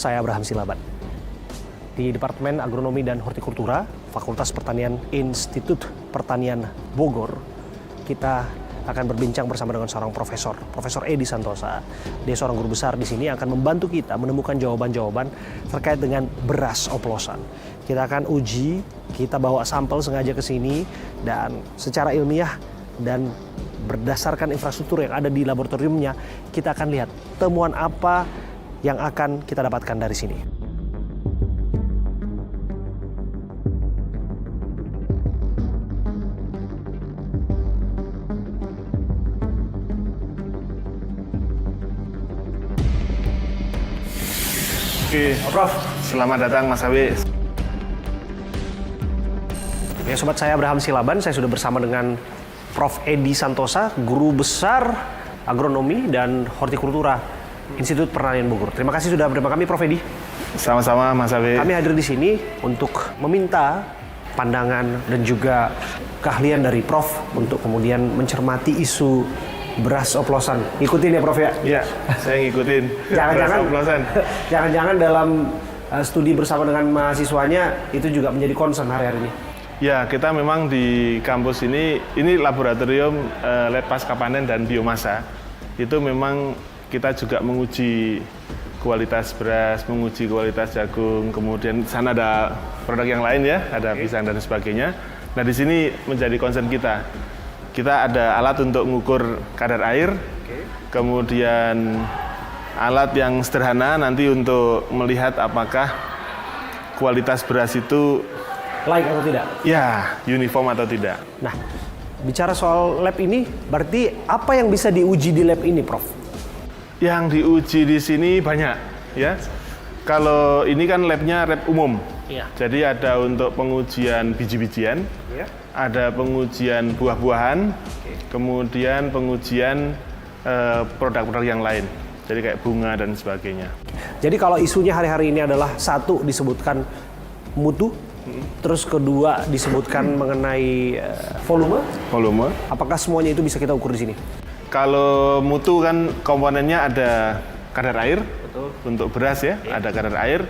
saya Abraham Silaban. Di Departemen Agronomi dan Hortikultura, Fakultas Pertanian Institut Pertanian Bogor, kita akan berbincang bersama dengan seorang profesor, Profesor Edi Santosa. Dia seorang guru besar di sini akan membantu kita menemukan jawaban-jawaban terkait dengan beras oplosan. Kita akan uji, kita bawa sampel sengaja ke sini dan secara ilmiah dan berdasarkan infrastruktur yang ada di laboratoriumnya, kita akan lihat temuan apa yang akan kita dapatkan dari sini. Oke, Prof. Selamat datang Mas Awi. Ya, sobat saya Abraham Silaban, saya sudah bersama dengan Prof. Edi Santosa, Guru Besar Agronomi dan Hortikultura Institut Pertanian Bogor. Terima kasih sudah bersama kami, Prof. Edi. Sama-sama Mas Awi. Kami hadir di sini untuk meminta pandangan dan juga keahlian dari Prof. untuk kemudian mencermati isu beras oplosan. Ikutin ya, Prof ya? Iya, saya ngikutin. Jangan-jangan beras oplosan. Jangan-jangan dalam studi bersama dengan mahasiswanya itu juga menjadi concern hari-hari ini. Ya, kita memang di kampus ini laboratorium lab pasca panen dan biomasa. Itu memang kita juga menguji kualitas beras, menguji kualitas jagung, kemudian di sana ada produk yang lain ya, ada pisang dan sebagainya. Nah, di sini menjadi concern kita. Kita ada alat untuk mengukur kadar air, kemudian alat yang sederhana nanti untuk melihat apakah kualitas beras itu Laik atau tidak? ya uniform atau tidak. Nah, bicara soal lab ini, berarti apa yang bisa diuji di lab ini, Prof? Yang diuji di sini banyak, ya. Kalau ini kan labnya lab umum, Iya. jadi ada untuk pengujian biji-bijian, Iya. ada pengujian buah-buahan, kemudian pengujian produk-produk yang lain, jadi kayak bunga dan sebagainya. Jadi kalau isunya hari-hari ini adalah satu disebutkan mutu, terus kedua disebutkan mengenai volume, apakah semuanya itu bisa kita ukur di sini? Kalau mutu kan komponennya ada kadar air, Betul. untuk beras ya, ada kadar air,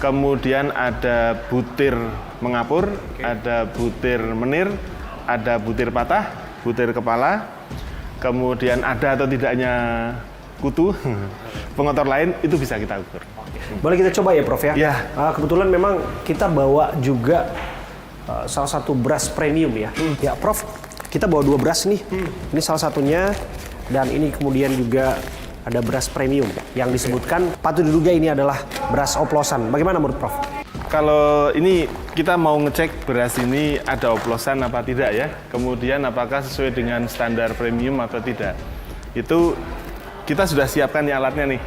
kemudian ada butir mengapur, ada butir menir, ada butir patah, butir kepala, kemudian ada atau tidaknya kutu, pengotor lain, itu bisa kita ukur. Boleh kita coba ya, Prof ya? Ya. Kebetulan memang kita bawa juga salah satu beras premium ya. Ya, Prof, kita bawa 2 beras nih. Ini salah satunya, dan ini kemudian juga ada beras premium yang disebutkan patut diduga ini adalah beras oplosan. Bagaimana menurut Prof? Kalau ini kita mau ngecek beras ini ada oplosan apa tidak ya, kemudian apakah sesuai dengan standar premium atau tidak. Itu kita sudah siapkan nih alatnya nih.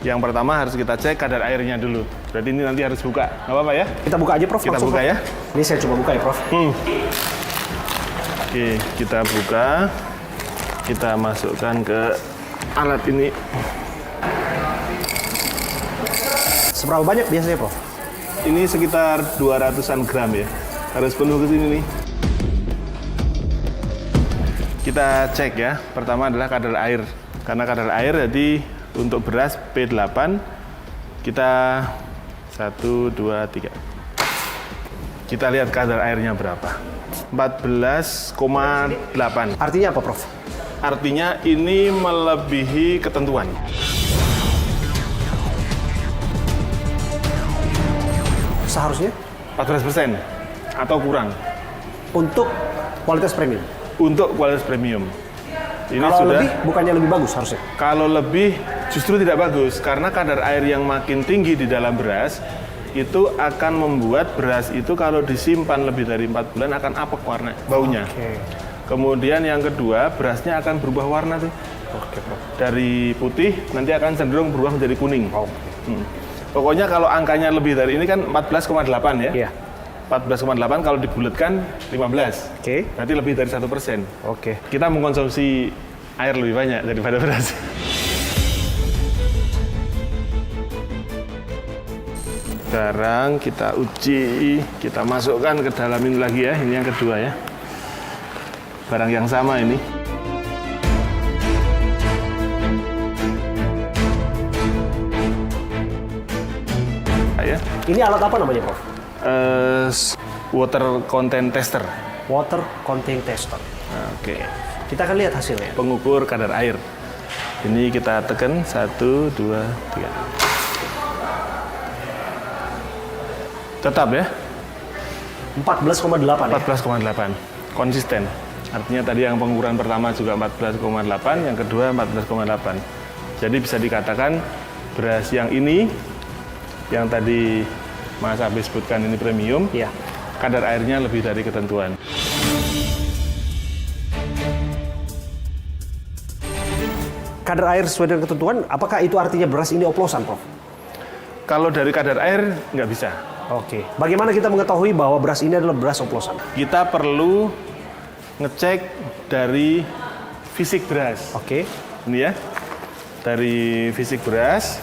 Yang pertama harus kita cek kadar airnya dulu. Berarti ini nanti harus buka, nggak apa-apa ya? Kita buka aja, Prof. Kita langsung, buka Prof. ya. Ini saya coba buka ya, Prof. Oke, kita buka. Kita masukkan ke alat ini. Seberapa banyak biasanya, Prof? Ini sekitar 200-an gram ya. Harus penuh ke sini nih. Kita cek ya. Pertama adalah kadar air. Karena kadar air jadi untuk beras P8 kita 1, 2, 3. Kita lihat kadar airnya berapa. 14,8. Artinya apa, Prof? Artinya ini melebihi ketentuan. Seharusnya 14% atau kurang untuk kualitas premium. untuk kualitas premium. Ini Kalau sudah lebih, bukannya lebih bagus harusnya? kalau lebih justru tidak bagus karena kadar air yang makin tinggi di dalam beras itu akan membuat beras itu kalau disimpan lebih dari 4 bulan akan apek warna baunya. Oke. Kemudian yang kedua, berasnya akan berubah warna tuh. Oke, Prof. Dari putih nanti akan cenderung berubah menjadi kuning. Oke. Pokoknya kalau angkanya lebih dari ini kan 14,8 ya. Iya. 14,8 kalau dibulatkan 15. Oke. Berarti lebih dari 1%. Oke. Kita mengkonsumsi air lebih banyak daripada beras. Sekarang kita uji, kita masukkan ke dalam ini lagi ya. Ini yang kedua ya. Barang yang sama ini. Ini alat apa namanya, Prof? Water content tester. Water content tester. Oke. Kita akan lihat hasilnya. Pengukur kadar air. Ini kita tekan 1, 2, 3. Tetap ya. 14,8 ya? 14,8. Konsisten. Artinya tadi yang pengukuran pertama juga 14,8, yang kedua 14,8. Jadi bisa dikatakan beras yang ini, yang tadi Mas Abi sebutkan ini premium, Iya. kadar airnya lebih dari ketentuan. Kadar air sesuai dengan ketentuan, apakah itu artinya beras ini oplosan, Prof? Kalau dari kadar air, nggak bisa. Oke. Bagaimana kita mengetahui bahwa beras ini adalah beras oplosan? Kita perlu ngecek dari fisik beras. Oke. Ini ya, dari fisik beras.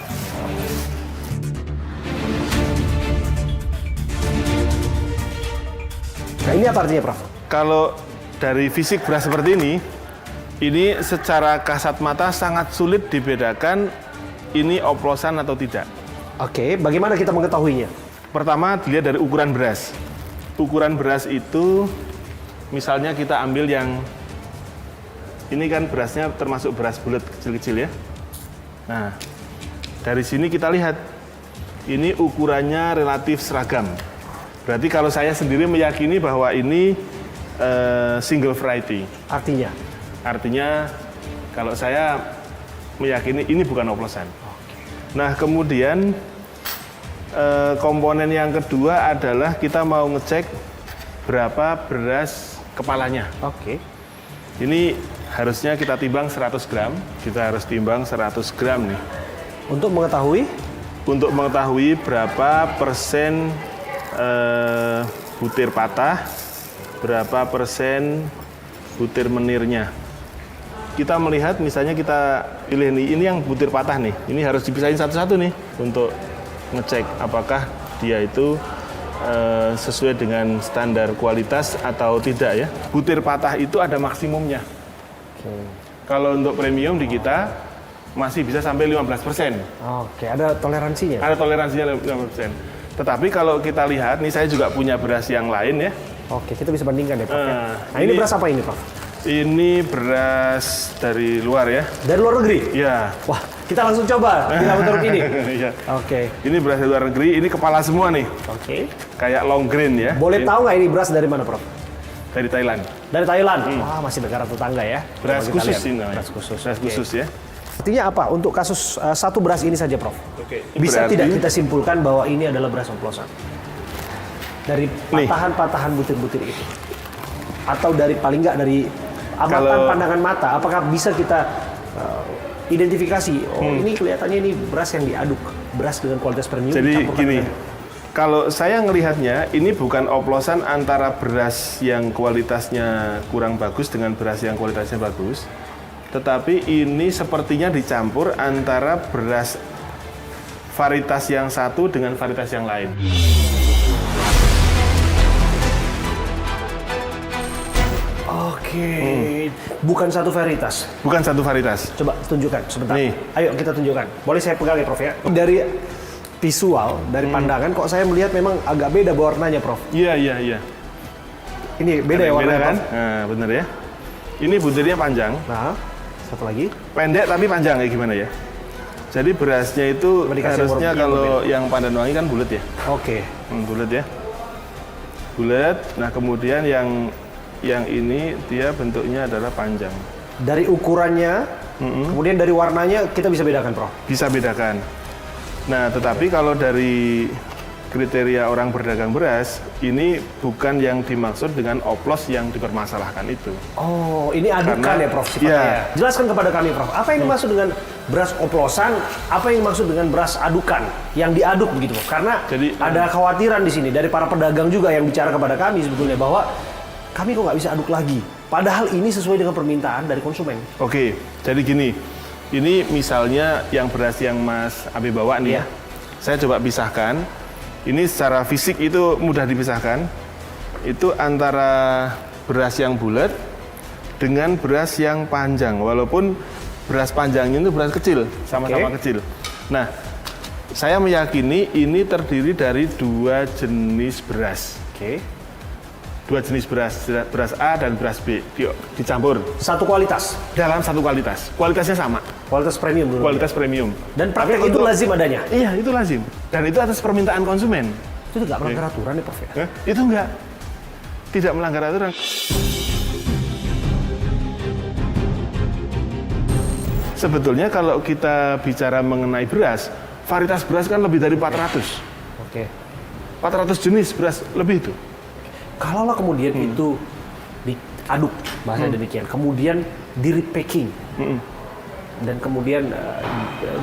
Nah, ini apa artinya, Prof? Kalau dari fisik beras seperti ini secara kasat mata sangat sulit dibedakan ini oplosan atau tidak. Oke, bagaimana kita mengetahuinya? Pertama, dilihat dari ukuran beras. Ukuran beras itu, misalnya kita ambil yang ini kan berasnya termasuk beras bulat kecil-kecil ya. Nah, dari sini kita lihat ini ukurannya relatif seragam. Berarti kalau saya sendiri meyakini bahwa ini single variety. Artinya kalau saya meyakini ini bukan oplosan. Nah, kemudian komponen yang kedua adalah kita mau ngecek berapa beras kepalanya. Oke. Ini harusnya kita timbang 100 gram. Kita harus timbang 100 gram nih. Untuk mengetahui? Untuk mengetahui berapa persen butir patah, berapa persen butir menirnya. Kita melihat misalnya kita pilih nih, ini yang butir patah nih. Ini harus dipisahin satu-satu nih untuk ngecek apakah dia itu sesuai dengan standar kualitas atau tidak ya. Butir patah itu ada maksimumnya. Kalau untuk premium di kita masih bisa sampai 15%. Oke, ada toleransinya? Ada toleransinya 15%. Tetapi kalau kita lihat, nih saya juga punya beras yang lain ya. Oke, kita bisa bandingkan ya, Prof. Nah, ini beras apa ini, Prof? Ini beras dari luar ya. Dari luar negeri? Iya. Wah, kita langsung coba di laboratorium ini. Iya. Oke. Ini beras dari luar negeri, ini kepala semua nih. Oke. Kayak long grain ya. Boleh tahu nggak ini beras dari mana, Prof? Dari Thailand. Dari Thailand? Wah, masih negara tetangga ya. Beras Coba kita khusus lihat. ini namanya. Beras khusus. Beras Oke. khusus ya. Artinya apa? Untuk kasus satu beras ini saja, Prof? Oke. Bisa Berarti- tidak kita simpulkan bahwa ini adalah beras oplosan? Dari patahan-patahan butir-butir itu? Atau dari paling nggak dari amatan pandangan mata, apakah bisa kita identifikasi, ini kelihatannya ini beras yang diaduk, beras dengan kualitas premium. Jadi dicampurkan gini, dengan- kalau saya ngelihatnya ini bukan oplosan antara beras yang kualitasnya kurang bagus dengan beras yang kualitasnya bagus, tetapi ini sepertinya dicampur antara beras varietas yang satu dengan varietas yang lain. Oke, bukan satu varietas. Bukan satu varietas. Coba tunjukkan sebentar. Nih. Ayo kita tunjukkan. Boleh saya pegang ya, Prof ya? Dari visual, dari pandangan, kok saya melihat memang agak beda warnanya, Prof. Iya, iya, iya. Ini beda Ada ya yang warnanya, kan? Prof? Nah, bener ya. Ini butirnya panjang, Nah, satu lagi. pendek tapi panjang kayak gimana ya. Jadi berasnya itu Coba dikasih harusnya warna kalau yang Pandanwangi kan bulat ya. Oke. Bulat ya. Bulat. Nah, kemudian yang ini dia bentuknya adalah panjang. Dari ukurannya, kemudian dari warnanya kita bisa bedakan, Prof. Bisa bedakan. Nah, tetapi kalau dari kriteria orang berdagang beras, ini bukan yang dimaksud dengan oplos yang dipermasalahkan itu. Oh, ini adukan Karena- ya, Prof, sifatnya Iya. ya. Jelaskan kepada kami, Prof. Apa yang dimaksud dengan beras oplosan? Apa yang dimaksud dengan beras adukan? Yang diaduk begitu, Prof. Karena Jadi, ada kekhawatiran di sini dari para pedagang juga yang bicara kepada kami sebetulnya bahwa kami kok nggak bisa aduk lagi. Padahal ini sesuai dengan permintaan dari konsumen. Oke, jadi gini. Ini misalnya yang beras yang Mas Abi bawa nih Iya. ya. Saya coba pisahkan. Ini secara fisik itu mudah dipisahkan. Itu antara beras yang bulat dengan beras yang panjang. Walaupun beras panjangnya itu beras kecil, sama-sama Oke. kecil. Nah, Saya meyakini ini terdiri dari 2 jenis beras. Oke. 2 jenis beras A dan beras B dicampur Satu kualitas. dalam satu kualitas. Kualitasnya sama, Kualitas premium dulu. kualitas premium. Dan praktek Tapi itu untuk- lazim adanya. Iya, itu lazim. Dan itu atas permintaan konsumen. Itu nggak melanggar aturan ya, Prof ya? Itu enggak. Tidak melanggar aturan. Sebetulnya kalau kita bicara mengenai beras, varietas beras kan lebih dari 400. Oke. 400 jenis beras lebih itu. Kalaulah kemudian itu diaduk, bahasa demikian, kemudian di repacking, dan kemudian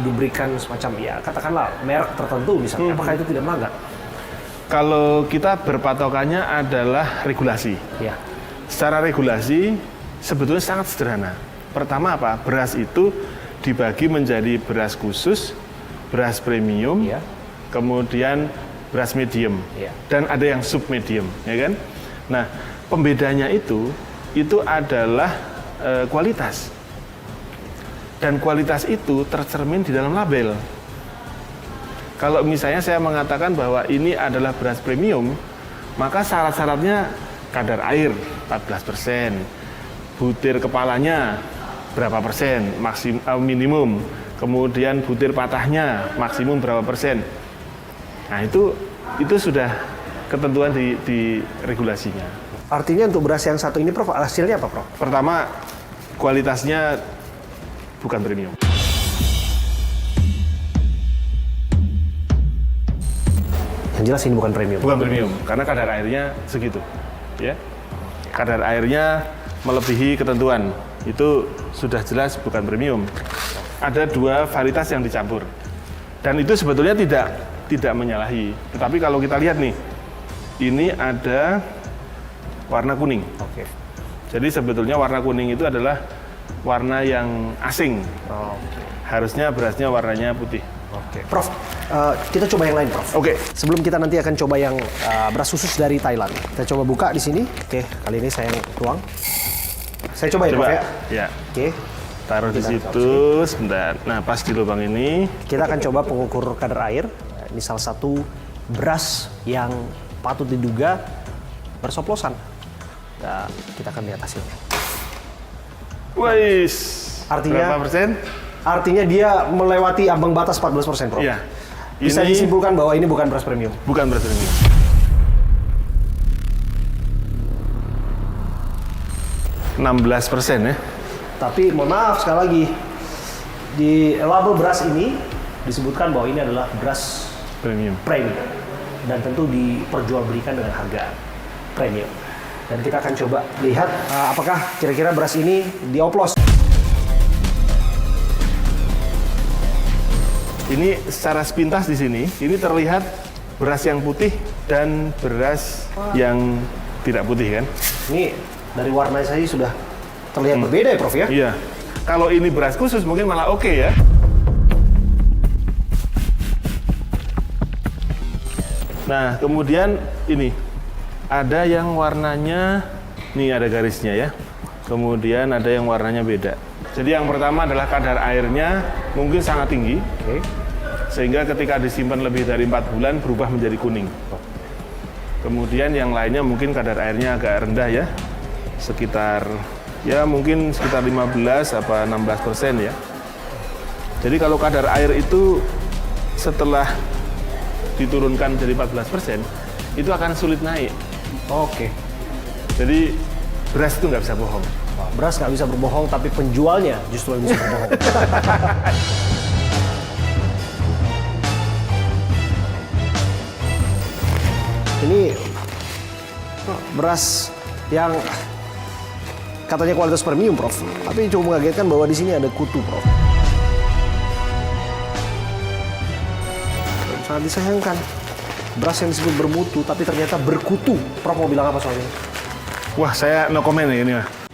diberikan semacam, ya katakanlah merek tertentu misalnya, apakah itu tidak melanggar? Kalau kita berpatokannya adalah regulasi. Ya. Secara regulasi sebetulnya sangat sederhana. Pertama apa? Beras itu dibagi menjadi beras khusus, beras premium, Ya. kemudian beras medium, Ya. dan ada yang sub medium, ya kan? Nah, pembedanya itu adalah kualitas. Dan kualitas itu tercermin di dalam label. Kalau misalnya saya mengatakan bahwa ini adalah beras premium, maka syarat-syaratnya kadar air 14%, butir kepalanya berapa persen, minimum, kemudian butir patahnya maksimum berapa persen. Nah itu sudah ketentuan di regulasinya. Artinya untuk beras yang satu ini, Prof, hasilnya apa, Prof? Pertama, kualitasnya bukan premium. Yang jelas ini bukan premium. Bukan premium, karena kadar airnya segitu. Ya, kadar airnya melebihi ketentuan. Itu sudah jelas bukan premium. Ada 2 varietas yang dicampur. Dan itu sebetulnya tidak menyalahi. Tetapi kalau kita lihat nih, ini ada warna kuning. Oke. Jadi sebetulnya warna kuning itu adalah warna yang asing. Oke. Harusnya berasnya warnanya putih. Oke. Prof, kita coba yang lain, Prof. Oke. Sebelum kita nanti akan coba yang beras khusus dari Thailand. Kita coba buka di sini. Oke, kali ini saya yang tuang. Saya coba ya, Prof ya. Ya. Oke. Taruh di Kita situ sebentar. Nah, pas di lubang ini. Kita akan coba pengukur kadar air. Ini salah satu beras yang patut diduga bersoplosan. Nah, kita akan lihat hasilnya. Wais. Artinya- berapa persen? Artinya dia melewati ambang batas 14%, Prof. Iya. Bisa Ini disimpulkan bahwa ini bukan beras premium. bukan beras premium. 16% ya. Tapi mohon maaf sekali lagi, di label beras ini disebutkan bahwa ini adalah beras Premium. premium dan tentu diperjualbelikan dengan harga premium. Dan kita akan coba lihat apakah kira-kira beras ini dioplos. Ini secara sepintas di sini, ini terlihat beras yang putih dan beras yang tidak putih kan? Ini dari warna saja sudah terlihat berbeda ya, Prof ya? Iya. Kalau ini beras khusus mungkin malah oke ya. Nah, kemudian ini ada yang warnanya, nih ada garisnya ya. Kemudian ada yang warnanya beda. Jadi yang pertama adalah kadar airnya mungkin sangat tinggi, Oke. sehingga ketika disimpan lebih dari 4 bulan berubah menjadi kuning. Kemudian yang lainnya mungkin kadar airnya agak rendah ya, sekitar mungkin sekitar 15 apa 16% ya. Jadi kalau kadar air itu setelah diturunkan jadi 14%, itu akan sulit naik. Oke. Jadi beras itu nggak bisa bohong. Wah, beras nggak bisa berbohong, tapi penjualnya justru yang bisa berbohong. Ini beras yang katanya kualitas premium, Prof. Tapi cukup mengagetkan bahwa di sini ada kutu, Prof. Sangat disayangkan. Beras yang disebut bermutu, tapi ternyata berkutu. Prof mau bilang apa soal ini? Wah, saya no comment ya ini mah.